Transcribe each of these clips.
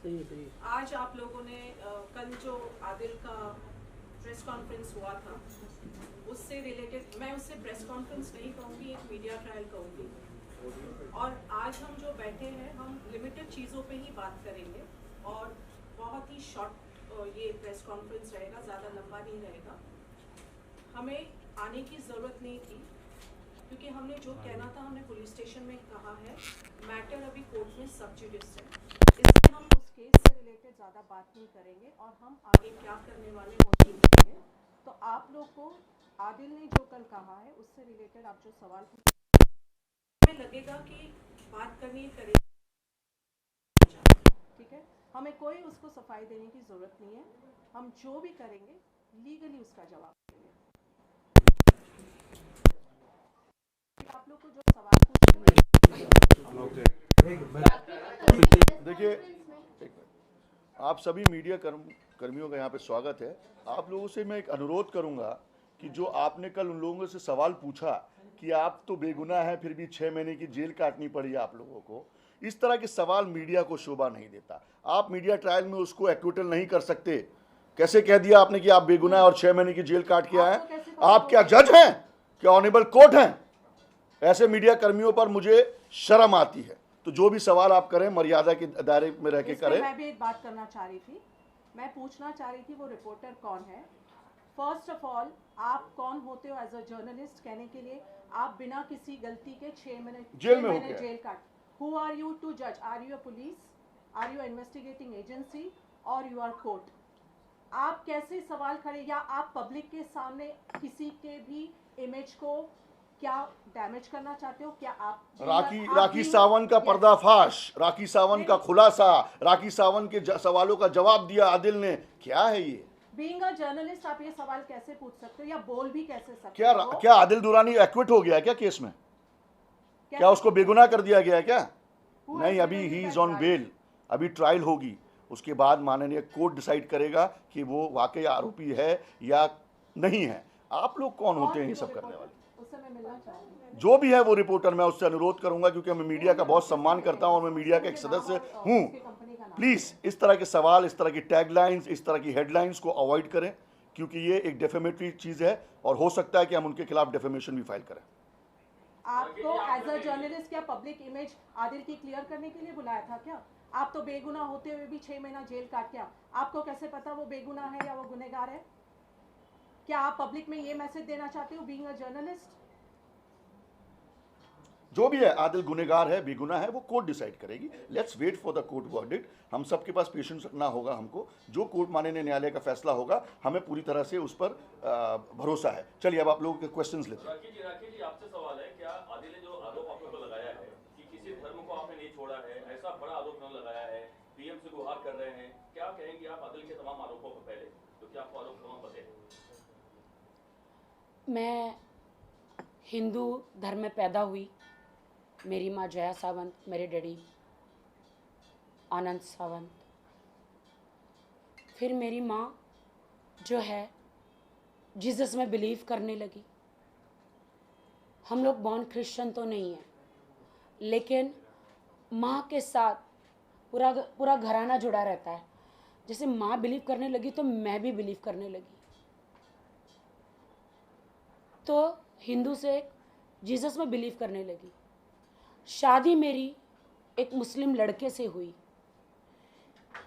सही है। आज आप लोगों ने कल जो आदिल का प्रेस कॉन्फ्रेंस हुआ था उससे रिलेटेड, मैं उससे प्रेस कॉन्फ्रेंस नहीं कहूँगी, एक मीडिया ट्रायल कहूँगी। और आज हम जो बैठे हैं हम लिमिटेड चीज़ों पे ही बात करेंगे और बहुत ही शॉर्ट ये प्रेस कॉन्फ्रेंस रहेगा, ज़्यादा लंबा नहीं रहेगा। हमें आने की ज़रूरत नहीं थी क्योंकि हमने जो कहना था हमने पुलिस स्टेशन में कहा है। मैटर अभी कोर्ट में सब जुडिस है, इसलिए हम उस केस से रिलेटेड ज़्यादा बात नहीं करेंगे और हम आगे क्या करने वाले वो नहीं करेंगे। तो आप लोग को आदिल ने जो कल कहा है उससे रिलेटेड आप जो सवाल हमें लगेगा कि बात करनी करेंगे, ठीक है। हमें कोई उसको सफाई देने की ज़रूरत नहीं है। हम जो भी करेंगे लीगली उसका जवाब देंगे। आप लोग को जो सवाल पूछेंगे देखिए, आप सभी मीडिया कर्मियों का यहाँ पे स्वागत है। आप लोगों से मैं एक अनुरोध करूंगा कि जो आपने कल उन लोगों से सवाल पूछा कि आप तो बेगुनाह हैं फिर भी 6 महीने की जेल काटनी पड़ी आप लोगों को, इस तरह के सवाल मीडिया को शोभा नहीं देता। आप मीडिया ट्रायल में उसको एक्विटल नहीं कर सकते। कैसे कह दिया आपने कि आप बेगुनाह और 6 महीने की जेल काट के आए? आप क्या जज हैं? क्या ऑनरेबल कोर्ट हैं? ऐसे मीडिया कर्मियों पर मुझे शर्म आती है। तो जो भी सवाल आप करें मर्यादा के दायरे में रह के करें। मैं भी एक बात करना चाह रही थी, मैं पूछना चाह रही थी वो रिपोर्टर कौन है। फर्स्ट ऑफ ऑल आप कौन होते हो एज अ जर्नलिस्ट कहने के लिए आप बिना किसी गलती के 6 महीने जेल काट। हु आर यू टू जज? Are you a police? Are you investigating agency और यू आर कोर्ट? आप कैसे सवाल खड़े, या आप पब्लिक के सामने किसी के भी इमेज को क्या डैमेज करना चाहते हो? क्या आप राखी सावंत का पर्दाफाश, राखी सावंत का खुलासा, राखी सावंत के सवालों का जवाब दिया आदिल ने, क्या है ये? बीइंग अ जर्नलिस्ट आप ये सवाल कैसे पूछ सकते हो या बोल भी कैसे सकते हो? क्या आदिल दुरानी एक्विट हो गया क्या केस में? क्या उसको बेगुनाह कर दिया गया क्या? नहीं, अभी ही इज ऑन बेल, अभी ट्रायल होगी। उसके बाद माननीय कोर्ट डिसाइड करेगा कि वो वाकई आरोपी है या नहीं है। आप लोग कौन होते हैं ये सब करने वाले? उससे मैं मिलना चाहूंगी। जो भी है वो रिपोर्टर, मैं उससे अनुरोध करूंगा क्योंकि मैं मीडिया का बहुत सम्मान करता हूं और मैं मीडिया का एक सदस्य हूं। प्लीज इस तरह के सवाल, इस तरह की टैगलाइंस, इस तरह की हेडलाइंस को अवॉइड करें क्योंकि ये एक डेफेमेटरी चीज है और हो सकता है कि हम उनके खिलाफ डेफेमेशन भी फाइल करें। आपको एज अ जर्नलिस्ट क्या पब्लिक इमेज आदिल की क्लियर करने के लिए बुलाया था क्या? आप तो बेगुनाह होते हुए भी 6 महीना जेल काट के आपको कैसे पता वो बेगुनाह है या वो गुनहगार है? क्या आप पब्लिक में ये मैसेज देना चाहते हो बीइंग अ जर्नलिस्ट? जो भी है, आदिल गुनहगार है बेगुनाह है वो कोर्ट डिसाइड करेगी। Let's wait for the court verdict. हम सबके पास पेशेंस रखना होगा हमको। जो कोर्ट माननीय न्यायालय का फैसला होगा हमें पूरी तरह से उस पर भरोसा है। चलिए अब आप लोगों के क्वेश्चंस लेते हैं। राखी जी आपसे सवाल है, क्या आदिल ने जो आरोप आप लोगों को लगाया है कि किसी धर्म को आपने नहीं छोड़ा है, ऐसा बड़ा आरोप उन्होंने लगाया है, पीएम से गुहार कर रहे हैं, क्या कहेंगे आप आदिल के तमाम आरोपों पर? पहले तो क्या आपको आरोप तमाम पते हैं? मैं हिंदू धर्म में पैदा हुई। मेरी माँ जया सावंत, मेरे डैडी आनंद सावंत। फिर मेरी माँ जो है जीसस में बिलीव करने लगी। हम लोग बॉर्न क्रिश्चियन तो नहीं है, लेकिन माँ के साथ पूरा पूरा घराना जुड़ा रहता है। जैसे माँ बिलीव करने लगी तो मैं भी बिलीव करने लगी। तो हिंदू से जीसस में बिलीव करने लगी। शादी मेरी एक मुस्लिम लड़के से हुई।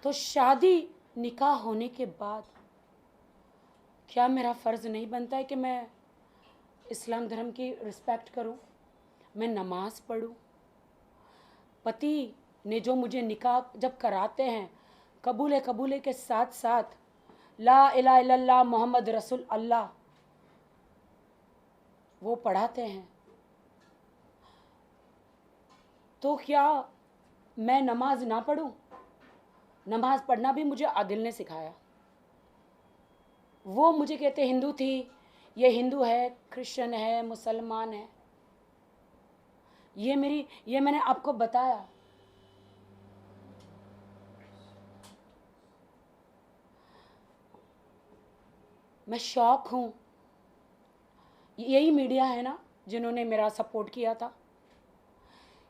तो शादी निकाह होने के बाद क्या मेरा फ़र्ज़ नहीं बनता है कि मैं इस्लाम धर्म की रिस्पेक्ट करूं, मैं नमाज़ पढ़ूं? पति ने जो मुझे निकाह जब कराते हैं कबूले के साथ साथ ला इलाहा इल्लल्लाह मोहम्मद रसूल अल्लाह वो पढ़ाते हैं, तो क्या मैं नमाज ना पढ़ूं? नमाज पढ़ना भी मुझे आदिल ने सिखाया। वो मुझे कहते हिंदू थी, ये हिंदू है, क्रिश्चियन है, मुसलमान है। ये मैंने आपको बताया। मैं शौक हूँ। यही मीडिया है ना जिन्होंने मेरा सपोर्ट किया था,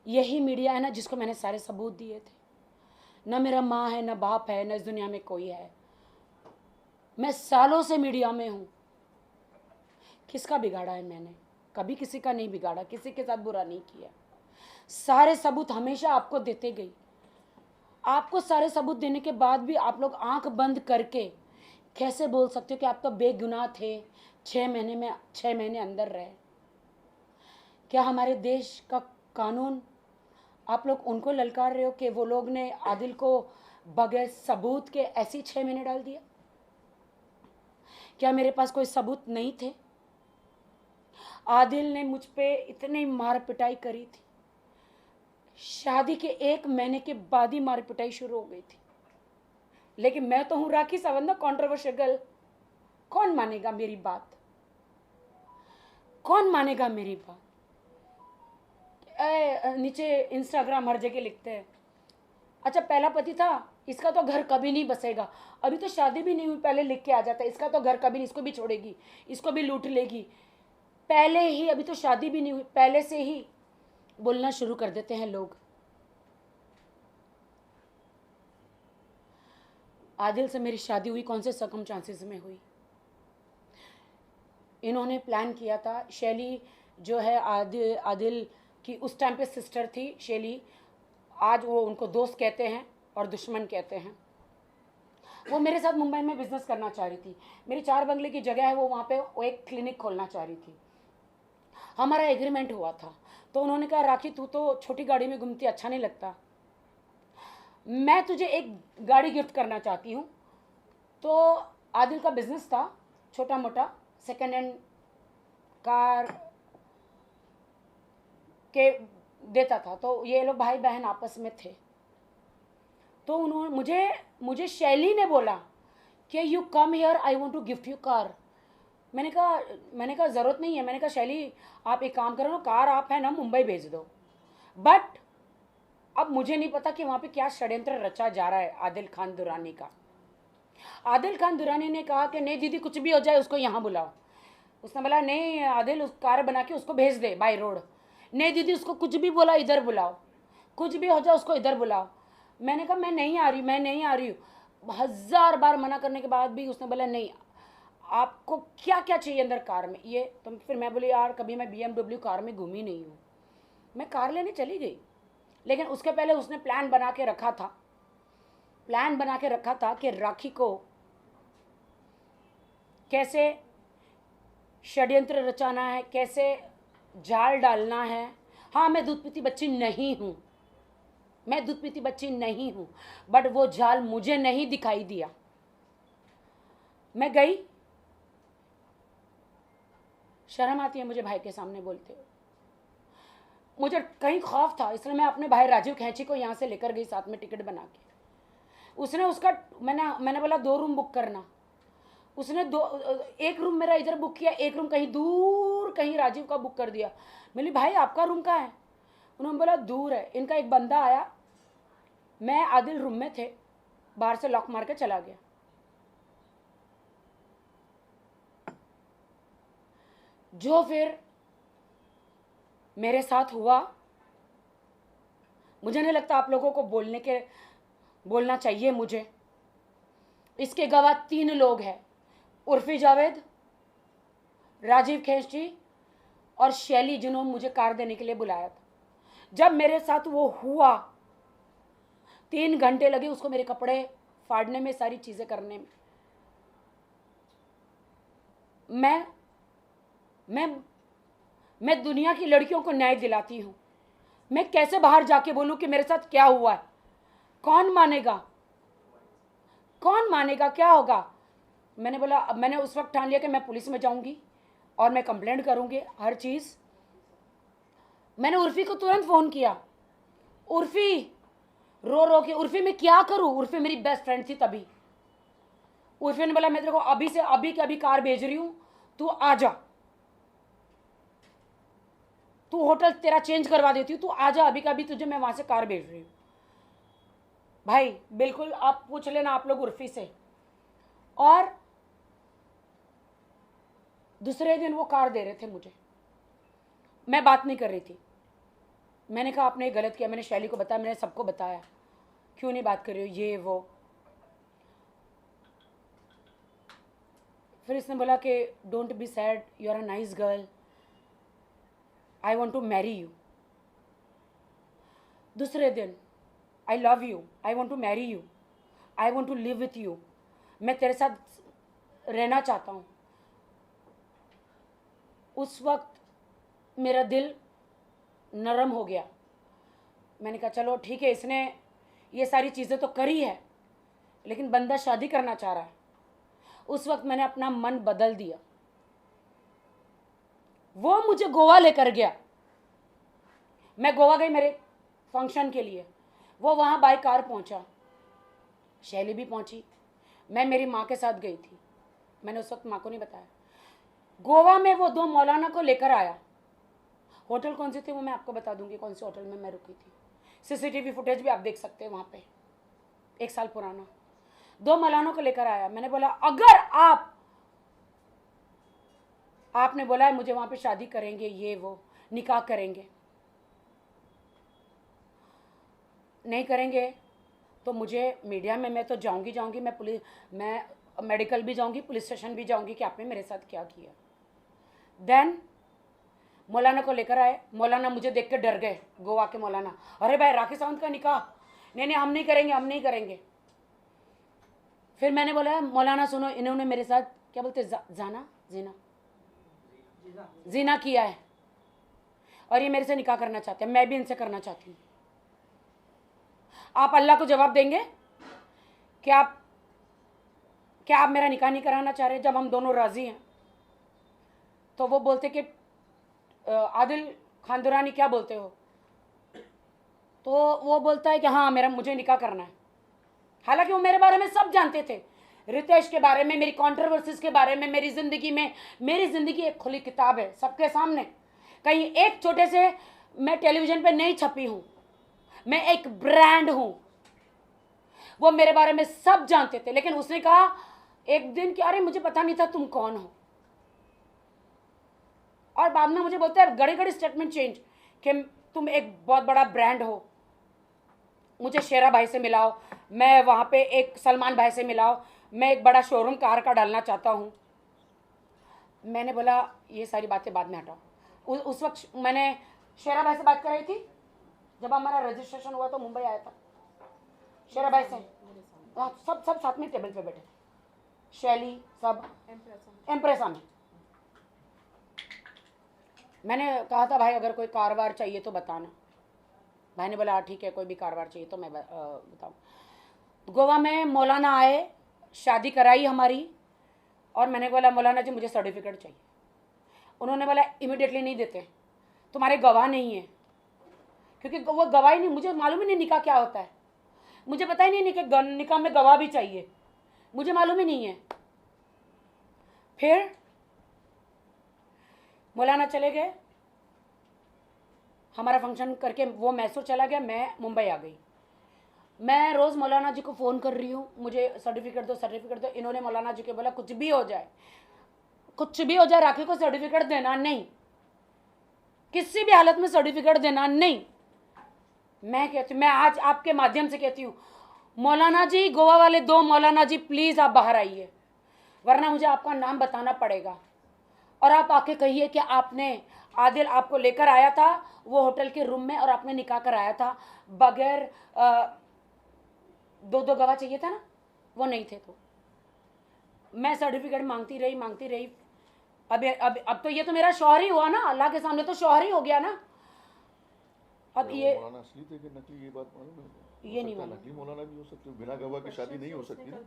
यही मीडिया है ना जिसको मैंने सारे सबूत दिए थे। न मेरा माँ है, न बाप है, न इस दुनिया में कोई है। मैं सालों से मीडिया में हूँ। किसका बिगाड़ा है मैंने? कभी किसी का नहीं बिगाड़ा, किसी के साथ बुरा नहीं किया। सारे सबूत हमेशा आपको देते गई। आपको सारे सबूत देने के बाद भी आप लोग आंख बंद करके कैसे बोल सकते हो कि आप तो बेगुनाह थे, 6 महीने अंदर रहे? क्या हमारे देश का कानून, आप लोग उनको ललकार रहे हो कि वो लोग ने आदिल को बगैर सबूत के ऐसे 6 महीने डाल दिया? क्या मेरे पास कोई सबूत नहीं थे? आदिल ने मुझ पे इतनी मार पिटाई करी थी, शादी के 1 महीने के बाद ही मार पिटाई शुरू हो गई थी। लेकिन मैं तो हूं राखी सावंत, कंट्रोवर्शियल गर्ल। कौन मानेगा मेरी बात? कौन मानेगा मेरी बात? नीचे इंस्टाग्राम हर जगह लिखते हैं, अच्छा पहला पति था, इसका तो घर कभी नहीं बसेगा, अभी तो शादी भी नहीं हुई, पहले लिख के आ जाता है, इसका तो घर कभी नहीं, इसको भी छोड़ेगी, इसको भी लूट लेगी। पहले ही, अभी तो शादी भी नहीं हुई, पहले से ही बोलना शुरू कर देते हैं लोग। आदिल से मेरी शादी हुई कौन से सर्कमस्टांसेस में हुई? इन्होंने प्लान किया था। शैली जो है आदिल की उस टाइम पे सिस्टर थी, शैली, आज वो उनको दोस्त कहते हैं और दुश्मन कहते हैं। वो मेरे साथ मुंबई में बिजनेस करना चाह रही थी। मेरी 4 बंगले की जगह है, वो वहाँ पे वो एक क्लिनिक खोलना चाह रही थी। हमारा एग्रीमेंट हुआ था। तो उन्होंने कहा राखी तू तो छोटी गाड़ी में घूमती, अच्छा नहीं लगता, मैं तुझे एक गाड़ी गिफ्ट करना चाहती हूँ। तो आदिल का बिजनेस था छोटा मोटा, सेकेंड हैंड कार के देता था। तो ये लोग भाई बहन आपस में थे। तो उन्होंने मुझे शैली ने बोला कि you come here, I want to gift you car. मैंने कहा ज़रूरत नहीं है। मैंने कहा शैली आप एक काम करो ना, कार आप है ना मुंबई भेज दो। बट अब मुझे नहीं पता कि वहाँ पे क्या षड्यंत्र रचा जा रहा है आदिल खान दुरानी का। आदिल खान दुरानी ने कहा कि नहीं दीदी कुछ भी हो जाए उसको यहाँ बुलाओ। उसने बोला नहीं आदिल, उस कार बना के उसको भेज दे बाय रोड। नहीं दीदी उसको कुछ भी बोला इधर बुलाओ, कुछ भी हो जाए उसको इधर बुलाओ। मैंने कहा मैं नहीं आ रही हूँ। 1000 बार मना करने के बाद भी उसने बोला नहीं, आपको क्या क्या चाहिए अंदर कार में ये। तो फिर मैं बोली यार कभी मैं BMW कार में घूमी नहीं हूँ। मैं कार लेने चली गई, लेकिन उसके पहले उसने प्लान बना के रखा था कि राखी को कैसे षड्यंत्र रचाना है, कैसे जाल डालना है। हाँ मैं दूध पीती बच्ची नहीं हूँ, बट वो जाल मुझे नहीं दिखाई दिया। मैं गई, शर्म आती है मुझे भाई के सामने बोलते हुए। मुझे कहीं खौफ था, इसलिए मैं अपने भाई राजीव खैची को यहाँ से लेकर गई साथ में टिकट बना के। मैंने बोला 2 रूम बुक करना। उसने 1 रूम मेरा इधर बुक किया, 1 रूम कहीं दूर कहीं राजीव का बुक कर दिया। मैंने भाई आपका रूम कहाँ है? उन्होंने बोला दूर है। इनका एक बंदा आया, मैं आदिल रूम में थे, बाहर से लॉक मार के चला गया। जो फिर मेरे साथ हुआ, मुझे नहीं लगता आप लोगों को बोलना चाहिए मुझे। इसके गवाह 3 लोग हैं, उर्फी जावेद, राजीव खैची और शैली, जिन्होंने मुझे कार देने के लिए बुलाया था। जब मेरे साथ वो हुआ 3 घंटे लगे उसको मेरे कपड़े फाड़ने में, सारी चीज़ें करने में। मैं दुनिया की लड़कियों को न्याय दिलाती हूँ। मैं कैसे बाहर जाके बोलूँ कि मेरे साथ क्या हुआ है? कौन मानेगा? क्या होगा? मैंने बोला, अब मैंने उस वक्त ठान लिया कि मैं पुलिस में जाऊंगी और मैं कंप्लेंट करूंगी हर चीज़। मैंने उर्फी को तुरंत फ़ोन किया। उर्फी रो के, उर्फी मैं क्या करूं? उर्फी मेरी बेस्ट फ्रेंड थी तभी। उर्फी ने बोला मैं तेरे को अभी से अभी के अभी कार भेज रही हूँ, तू आ जा, तू होटल तेरा चेंज करवा देती हूँ, तू आ जा अभी का अभी, तुझे मैं वहाँ से कार भेज रही हूँ। भाई बिल्कुल आप पूछ लेना आप लोग उर्फी से। और दूसरे दिन वो कार दे रहे थे मुझे, मैं बात नहीं कर रही थी। मैंने कहा आपने गलत किया। मैंने शैली को बताया, मैंने सबको बताया। क्यों नहीं बात कर रही हो, ये वो। फिर इसने बोला कि don't be sad, you are a nice girl, I want to marry you. दूसरे दिन, I love you, I want to marry you, I want to live with you, मैं तेरे साथ रहना चाहता हूँ। उस वक्त मेरा दिल नरम हो गया। मैंने कहा चलो ठीक है, इसने ये सारी चीज़ें तो करी है, लेकिन बंदा शादी करना चाह रहा है। उस वक्त मैंने अपना मन बदल दिया। वो मुझे गोवा लेकर गया। मैं गोवा गई मेरे फंक्शन के लिए। वो वहाँ बाय कार पहुँचा, शैली भी पहुँची, मैं मेरी माँ के साथ गई थी। मैंने उस वक्त माँ को नहीं बताया। गोवा में वो 2 मौलाना को लेकर आया। होटल कौन से थे वो मैं आपको बता दूंगी, कौन से होटल में मैं रुकी थी। सीसीटीवी फुटेज भी आप देख सकते हैं वहाँ पे, 1 साल पुराना। 2 मौलानों को लेकर आया। मैंने बोला अगर आपने बोला है मुझे वहाँ पे शादी करेंगे, ये वो निकाह करेंगे, नहीं करेंगे तो मुझे मीडिया में मैं तो जाऊंगी, मैं मेडिकल भी जाऊंगी, पुलिस स्टेशन भी जाऊंगी कि आपने मेरे साथ क्या किया। देन मौलाना को लेकर आए। मौलाना मुझे देख के डर गए, गोवा के मौलाना। अरे भाई राखी सावंत का निकाह, नहीं हम नहीं करेंगे। फिर मैंने बोला मौलाना सुनो, इन्होंने मेरे साथ क्या बोलते जीना किया है और ये मेरे से निकाह करना चाहते हैं, मैं भी इनसे करना चाहती हूँ। आप अल्लाह को जवाब देंगे कि क्या आप मेरा निकाह नहीं कराना चाह रहे? जब हम दोनों राजी हैं तो वो बोलते कि आदिल खान दुरानी क्या बोलते हो? तो वो बोलता है कि हाँ मुझे निकाह करना है। हालांकि वो मेरे बारे में सब जानते थे, रितेश के बारे में, मेरी कंट्रोवर्सीज के बारे में, मेरी ज़िंदगी एक खुली किताब है सबके सामने। कहीं एक छोटे से मैं टेलीविज़न पे नहीं छपी हूँ, मैं एक ब्रांड हूँ। वो मेरे बारे में सब जानते थे, लेकिन उसने कहा एक दिन कि अरे मुझे पता नहीं था तुम कौन हो। और बाद में मुझे बोलते हैं घड़ी स्टेटमेंट चेंज कि तुम एक बहुत बड़ा ब्रांड हो, मुझे शेरा भाई से मिलाओ, मैं वहाँ पे एक सलमान भाई से मिलाओ, मैं एक बड़ा शोरूम कार का डालना चाहता हूँ। मैंने बोला ये सारी बातें बाद में हटाओ। उस वक्त मैंने शेरा भाई से बात कर रही थी, जब हमारा रजिस्ट्रेशन हुआ तो मुंबई आया था शेरा भाई से। सब साथ में टेबल पे बैठे थे, शैली सब एम्प्रेसा में। मैंने कहा था भाई अगर कोई कारोबार चाहिए तो बताना। भाई ने बोला ठीक है, कोई भी कारोबार चाहिए तो मैं बताऊँ। गोवा में मौलाना आए, शादी कराई हमारी, और मैंने बोला मौलाना जी मुझे सर्टिफिकेट चाहिए। उन्होंने बोला इमीडिएटली नहीं देते, तुम्हारे गवाह नहीं है। क्योंकि वो गवाही नहीं, मुझे मालूम ही नहीं निकाह क्या होता है, मुझे पता ही नहीं कि निकाह में गवाह भी चाहिए, मुझे मालूम ही नहीं है। फिर मौलाना चले गए, हमारा फंक्शन करके वो मैसूर चला गया, मैं मुंबई आ गई। मैं रोज़ मौलाना जी को फ़ोन कर रही हूँ, मुझे सर्टिफिकेट दो। इन्होंने मौलाना जी को बोला कुछ भी हो जाए राखी को सर्टिफिकेट देना नहीं, किसी भी हालत में सर्टिफिकेट देना नहीं। मैं आज आपके माध्यम से कहती हूँ मौलाना जी, गोवा वाले 2 मौलाना जी प्लीज़ आप बाहर आइए, वरना मुझे आपका नाम बताना पड़ेगा। और आप आके कहिए कि आदिल आपको लेकर आया था वो होटल के रूम में और आपने निकाह कराया था बगैर 2 गवाह चाहिए था ना, वो नहीं थे। तो मैं सर्टिफिकेट मांगती रही। अब तो ये तो मेरा शौहर ही हुआ ना, अल्लाह के सामने तो शौहर ही हो गया ना। अब ये मौलाना असली थे कि नकली, ये बात मालूम है? ये नहीं मालूम। नकली मौलाना भी हो सकते, बिना गवाह की शादी नहीं हो सकती ना।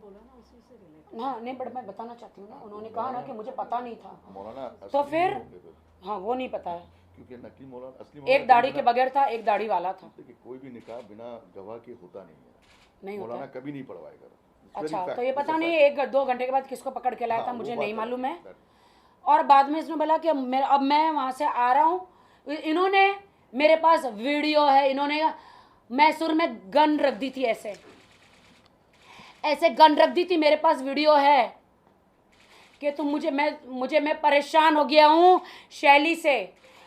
हाँ नहीं, बट मैं बताना चाहती हूँ ना, उन्होंने कहा ना कि मुझे पता नहीं था। मौलाना तो असली फिर नहीं होंगे फिर, हाँ वो नहीं पता है, क्योंकि नकली मौलाना असली एक दाढ़ी के बगैर था, एक दाढ़ी वाला था। देखिए कोई भी निकाह बिना गवाह के होता नहीं है, नहीं होता मौलाना है। कभी नहीं पढ़वाएगा। अच्छा, तो ये पता नहीं 1-2 घंटे के बाद किसको पकड़ के लाया था, मुझे नहीं मालूम है। है। और बाद में इसने बोला कि अब मैं वहाँ से आ रहा हूँ। इन्होंने मेरे पास वीडियो है, इन्होंने मैसूर में गन रख दी थी, ऐसे गन रख दी थी, मेरे पास वीडियो है कि तुम मैं परेशान हो गया हूँ शैली से,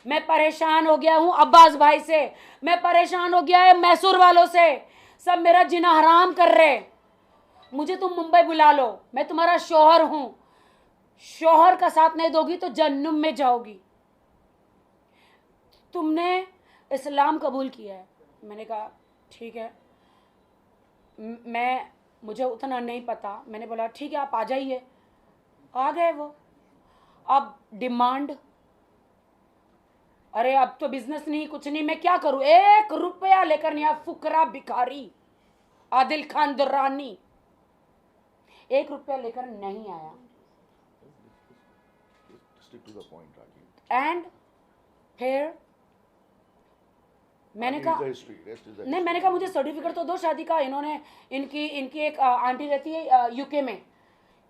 मैं परेशान हो गया हूँ अब्बास भाई से, मैं परेशान हो गया है मैसूर वालों से, सब मेरा जीना हराम कर रहे। मुझे तुम मुंबई बुला लो, मैं तुम्हारा शौहर हूं। शौहर का साथ नहीं दोगी तो जहन्नुम में जाओगी। तुमने इस्लाम कबूल किया है। मैंने कहा ठीक है, मुझे उतना नहीं पता। मैंने बोला ठीक है आप आ जाइए। आ गए वो। अब डिमांड, अरे अब तो बिजनेस नहीं कुछ नहीं, मैं क्या करूं, 1 रुपया लेकर नहीं आया। फुकरा भिखारी आदिल खान दुर्रानी 1 रुपया लेकर नहीं आया। Stick to the point, Raji. And फिर मैंने Rest कहा is the history, rest is the नहीं, मैंने कहा मुझे सर्टिफिकेट तो दो शादी का। इन्होंने इनकी एक आंटी रहती है यूके में,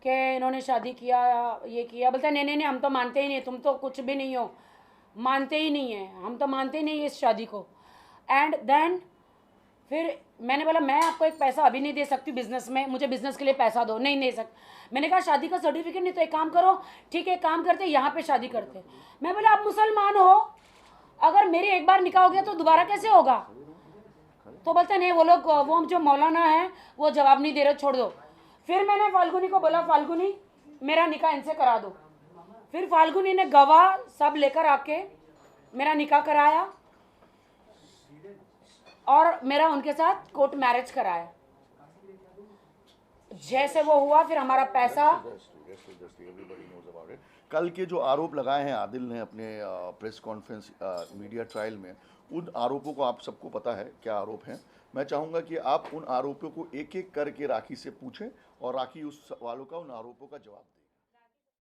कि इन्होंने शादी किया, ये किया। बोलते हैं नहीं हम तो मानते ही नहीं, तुम तो कुछ भी नहीं हो, मानते ही नहीं है, हम तो मानते ही नहीं इस शादी को। एंड देन फिर मैंने बोला मैं आपको एक पैसा अभी नहीं दे सकती बिजनेस में, मुझे बिजनेस के लिए पैसा दो। नहीं दे सकती। मैंने कहा शादी का सर्टिफिकेट नहीं तो एक काम करो, ठीक है काम करते यहाँ पे शादी करते। मैं बोला आप मुसलमान हो, अगर मेरी एक बार निकाह हो गया तो दोबारा कैसे होगा? तो बोलते नहीं वो लोग, वो जो मौलाना है वो जवाब नहीं दे रहे, छोड़ दो। फिर मैंने फाल्गुनी को बोला फाल्गुनी मेरा निकाह इनसे करा दो। फिर फाल्गुनी ने गवाह सब लेकर आके मेरा निकाह कराया और मेरा उनके साथ कोर्ट मैरिज कराया। जैसे वो हुआ फिर हमारा पैसा। Everybody knows about it. कल के जो आरोप लगाए हैं आदिल ने अपने प्रेस कॉन्फ्रेंस मीडिया ट्रायल में, उन आरोपों को आप सबको पता है क्या आरोप हैं। मैं चाहूँगा कि आप उन आरोपों को एक एक करके राखी से पूछें और राखी उस सवालों का, उन आरोपों का जवाब दें।